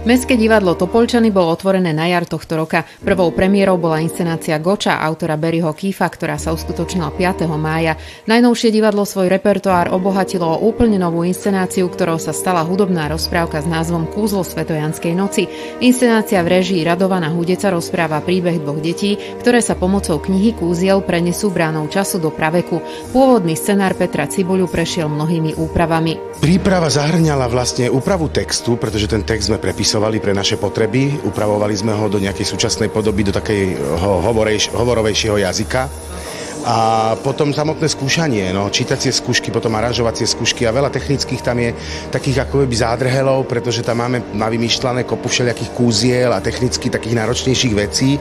Mestské divadlo Topolčany bolo otvorené na jar tohto roka. Prvou premiérou bola inscenácia Goča autora Barryho Keefa, ktorá sa uskutočnila 5. mája. Najnovšie divadlo svoj repertoár obohatilo o úplne novú inscenáciu, ktorou sa stala hudobná rozprávka s názvom Kúzlo Svetojanskej noci. Inscenácia v réžii Radovana Hudeca rozpráva príbeh dvoch detí, ktoré sa pomocou knihy Kúziel prenesú bránou času do praveku. Pôvodný scenár Petra Cibuľu prešiel mnohými úpravami. Príprava zahŕňala vlastne úpravu textu, pretože ten text sme prepísali pre naše potreby, upravovali sme ho do nejakej súčasnej podoby, do takého hovorovejšieho jazyka. A potom samotné skúšanie, čítacie skúšky, potom aranžovacie skúšky a veľa technických tam je takých ako by zádrhelov, pretože tam máme navymýšľané kopu všelijakých kúziel a technicky takých náročnejších vecí.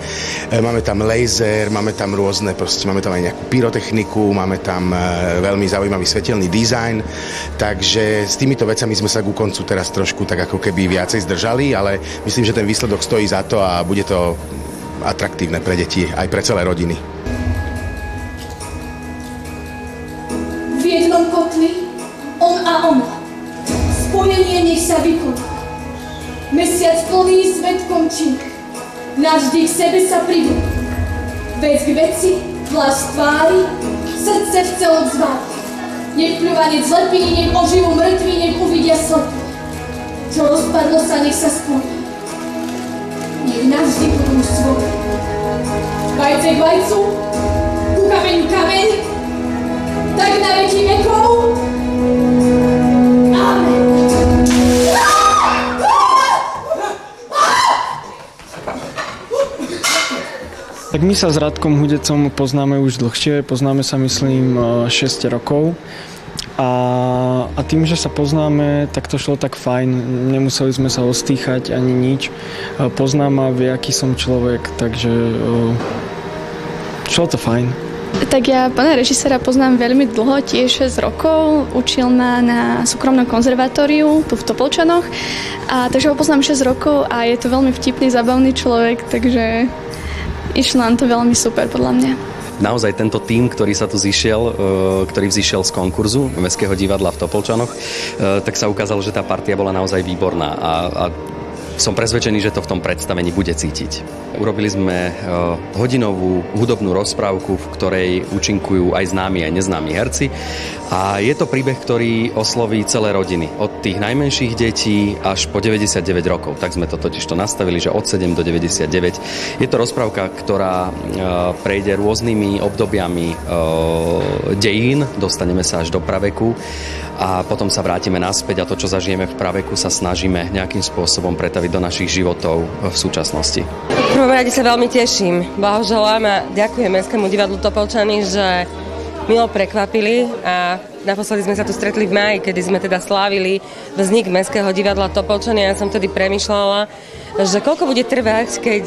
Máme tam laser, máme tam rôzne, máme tam aj nejakú pyrotechniku, máme tam veľmi zaujímavý svetelný dizajn, takže s týmito vecami sme sa ku koncu teraz trošku tak ako keby viacej zdržali, ale myslím, že ten výsledok stojí za to a bude to atraktívne pre deti, aj pre celé rodiny. V jednom kotli, on a ona. Spojenie nech sa vykoná. Mesiac plný svetkom čin. Navždy k sebe sa pridú. Vec k veci, hlas tvári, srdce v celom zvári. Nech pľúvanec lepí, nech oživú mŕtvi, nech uvidia slepí. Čo rozpadlo sa, nech sa spojí. Nech navždy budú svoje. Vajce k vajcu, ku kameňu kameň, tak na veky vekov. Amen. Tak my sa s Radkom Hudecom poznáme už dlhšie, poznáme sa myslím 6 rokov. A tým, že sa poznáme, tak to šlo tak fajn. Nemuseli sme sa ostýchať ani nič. Poznám ma, vie, aký som človek, takže šlo to fajn. Tak ja pána režisera poznám veľmi dlho, tiež 6 rokov. Učil ma na súkromnom konzervatóriu tu v Topolčanoch. Takže ho poznám 6 rokov a je to veľmi vtipný, zabavný človek, takže išlo nám to veľmi super podľa mňa. Naozaj tento tím, ktorý sa tu zišiel, ktorý vzýšiel z konkurzu Mestského divadla v Topolčanoch, tak sa ukázalo, že tá partia bola naozaj výborná a som presvedčený, že to v tom predstavení bude cítiť. Urobili sme hodinovú hudobnú rozprávku, v ktorej účinkujú aj známi, aj neznámi herci. A je to príbeh, ktorý osloví celé rodiny. Od tých najmenších detí až po 99 rokov. Tak sme to totižto nastavili, že od 7 do 99. Je to rozprávka, ktorá prejde rôznymi obdobiami dejín. Dostaneme sa až do praveku. A potom sa vrátime naspäť a to, čo zažijeme v praveku, sa snažíme nejakým spôsobom pretaviť do našich životov v súčasnosti. V prvom rade sa veľmi teším. Blahoželám a ďakujem Mestskému divadlu Topolčany, že milo prekvapili a naposledy sme sa tu stretli v máji, kedy sme teda slávili vznik Mestského divadla Topolčany a ja som tedy premýšľala, že koľko bude trvať, keď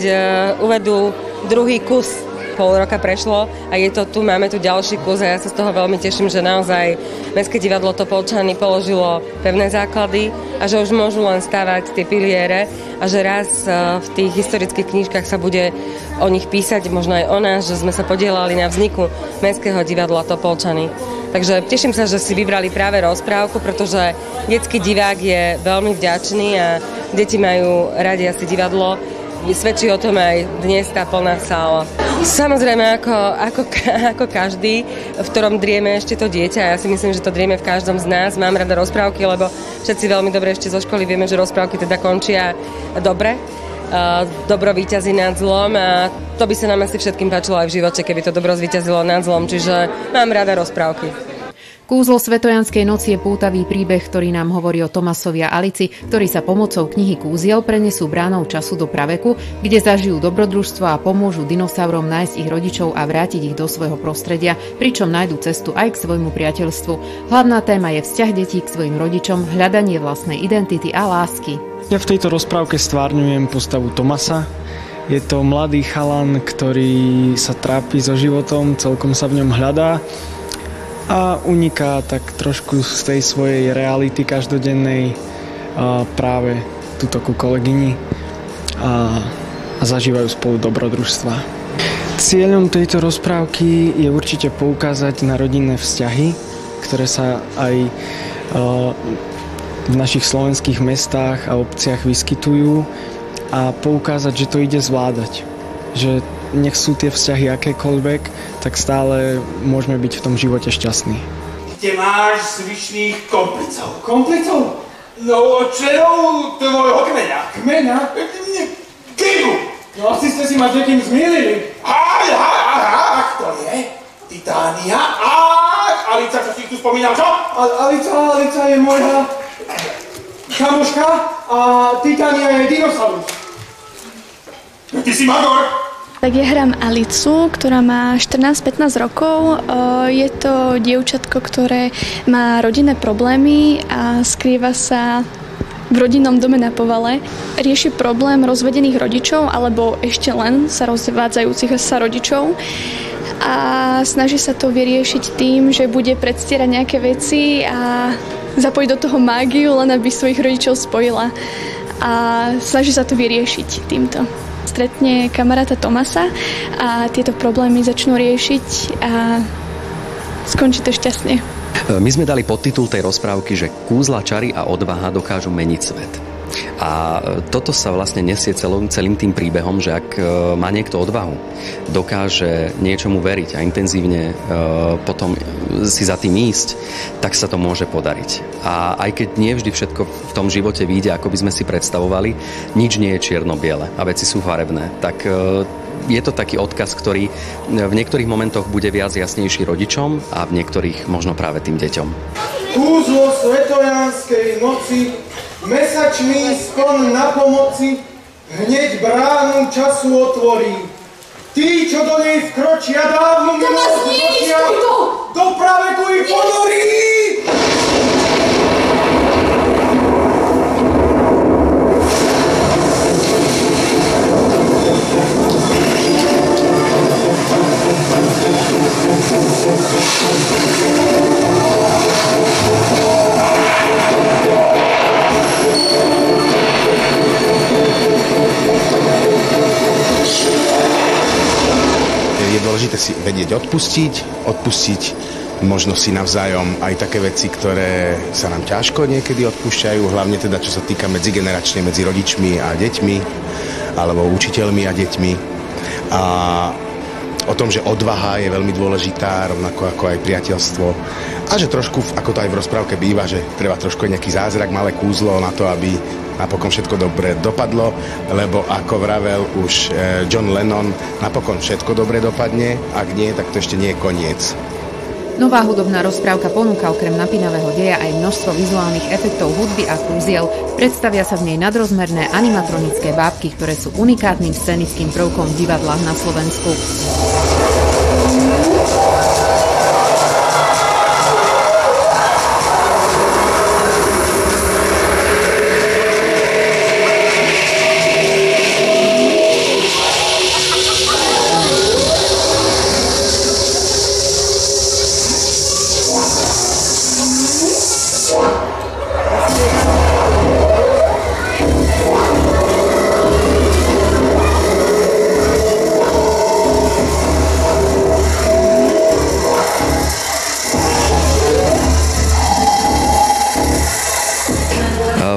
uvedú druhý kus. Pol roka prešlo a je to tu, máme tu ďalší kus a ja sa z toho veľmi teším, že naozaj Mestské divadlo Topolčany položilo pevné základy a že už môžu len stavať tie piliere a že raz v tých historických knižkách sa bude o nich písať, možno aj o nás, že sme sa podielali na vzniku Mestského divadla Topolčany. Takže teším sa, že si vybrali práve rozprávku, pretože detský divák je veľmi vďačný a deti majú radi asi divadlo. Svedčí o tom aj dnes tá plná sála. Samozrejme, ako každý, v ktorom drieme ešte to dieťa. Ja si myslím, že to drieme v každom z nás. Mám rada rozprávky, lebo všetci veľmi dobre ešte zo školy vieme, že rozprávky teda končia dobre. Dobro víťazí nad zlom a to by sa nám asi všetkým páčilo aj v živote, keby to dobro zvíťazilo nad zlom. Čiže mám rada rozprávky. Kúzlo Svetojanskej noci je pútavý príbeh, ktorý nám hovorí o Tomasovi a Alici, ktorí sa pomocou knihy Kúziel prenesú bránou času do praveku, kde zažijú dobrodružstvo a pomôžu dinosaurom nájsť ich rodičov a vrátiť ich do svojho prostredia, pričom nájdu cestu aj k svojmu priateľstvu. Hlavná téma je vzťah detí k svojim rodičom, hľadanie vlastnej identity a lásky. Ja v tejto rozprávke stvárňujem postavu Tomasa. Je to mladý chalan, ktorý sa trápi so životom, celkom sa v ňom hľadá a uniká tak trošku z tej svojej reality každodennej práve tuto ku kolegyni. a zažívajú spolu dobrodružstva. Cieľom tejto rozprávky je určite poukázať na rodinné vzťahy, ktoré sa aj v našich slovenských mestách a obciach vyskytujú a poukázať, že to ide zvládať. Že nech sú tie vzťahy akékoľvek, tak stále môžeme byť v tom živote šťastní. Kde máš zvyšných komplicov? Komplicov? No, členov tvojho kmeňa. Kmeňa? Kýmu? No, asi ste si ma s niekým zmielili. Ak to je Titánia. Alica, čo si tu spomínal, čo? Alica je moja kamoška a Titánia je dinosaurus. Ty si magor. Tak ja hrám Alicu, ktorá má 14-15 rokov. Je to dievčatko, ktoré má rodinné problémy a skrýva sa v rodinnom dome na Povale. Rieši problém rozvedených rodičov alebo ešte len sa rozvádzajúcich sa rodičov a snaží sa to vyriešiť tým, že bude predstierať nejaké veci a zapojiť do toho mágiu, len aby svojich rodičov spojila. A snaží sa to vyriešiť týmto. Stretne kamaráta Tomasa a tieto problémy začnú riešiť a skončí to šťastne. My sme dali podtitul tej rozprávky, že kúzla, čary a odvaha dokážu meniť svet. A toto sa vlastne nesie celým tým príbehom, že ak má niekto odvahu, dokáže niečomu veriť a intenzívne potom si za tým ísť, tak sa to môže podariť. A aj keď nie vždy všetko v tom živote vyjde, ako by sme si predstavovali, nič nie je čierno-biele a veci sú farebné, tak je to taký odkaz, ktorý v niektorých momentoch bude viac jasnejší rodičom a v niektorých možno práve tým deťom. Kúzlo svetojanskej noci, mesačný skon na pomoci, hneď bránu času otvorí. Tí, čo do nej vkročia, dávnu minulosť zočia, do praveku ich ponorí! Je dôležité si vedieť odpustiť možno si navzájom aj také veci, ktoré sa nám ťažko niekedy odpúšťajú, hlavne teda čo sa týka medzigeneračne medzi rodičmi a deťmi, alebo učiteľmi a deťmi. A o tom, že odvaha je veľmi dôležitá, rovnako ako aj priateľstvo. A že trošku, ako to aj v rozprávke býva, že treba trošku nejaký zázrak, malé kúzlo na to, aby napokon všetko dobre dopadlo, lebo ako vravel už John Lennon, napokon všetko dobre dopadne, ak nie, tak to ešte nie je koniec. Nová hudobná rozprávka ponúka okrem napínavého deja aj množstvo vizuálnych efektov hudby a kúziel. Predstavia sa v nej nadrozmerné animatronické bábky, ktoré sú unikátnym scenickým prvkom v divadlách na Slovensku.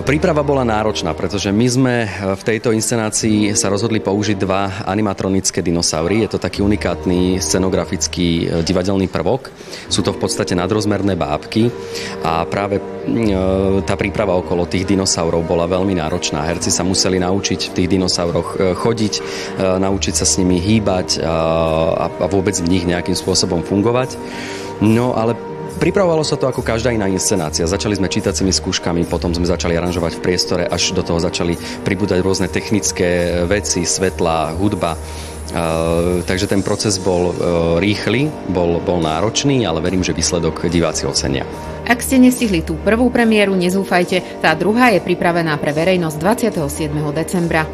Príprava bola náročná, pretože my sme v tejto inscenácii sa rozhodli použiť 2 animatronické dinosaury. Je to taký unikátny scenografický divadelný prvok. Sú to v podstate nadrozmerné bábky a práve tá príprava okolo tých dinosaurov bola veľmi náročná. Herci sa museli naučiť v tých dinosauroch chodiť, naučiť sa s nimi hýbať a vôbec v nich nejakým spôsobom fungovať. No ale pripravovalo sa to ako každá iná inscenácia. Začali sme čítacími skúškami, potom sme začali aranžovať v priestore, až do toho začali pribúdať rôzne technické veci, svetla, hudba. Takže ten proces bol rýchly, bol náročný, ale verím, že výsledok diváci ocenia. Ak ste nestihli tú prvú premiéru, nezúfajte, tá druhá je pripravená pre verejnosť 27. decembra.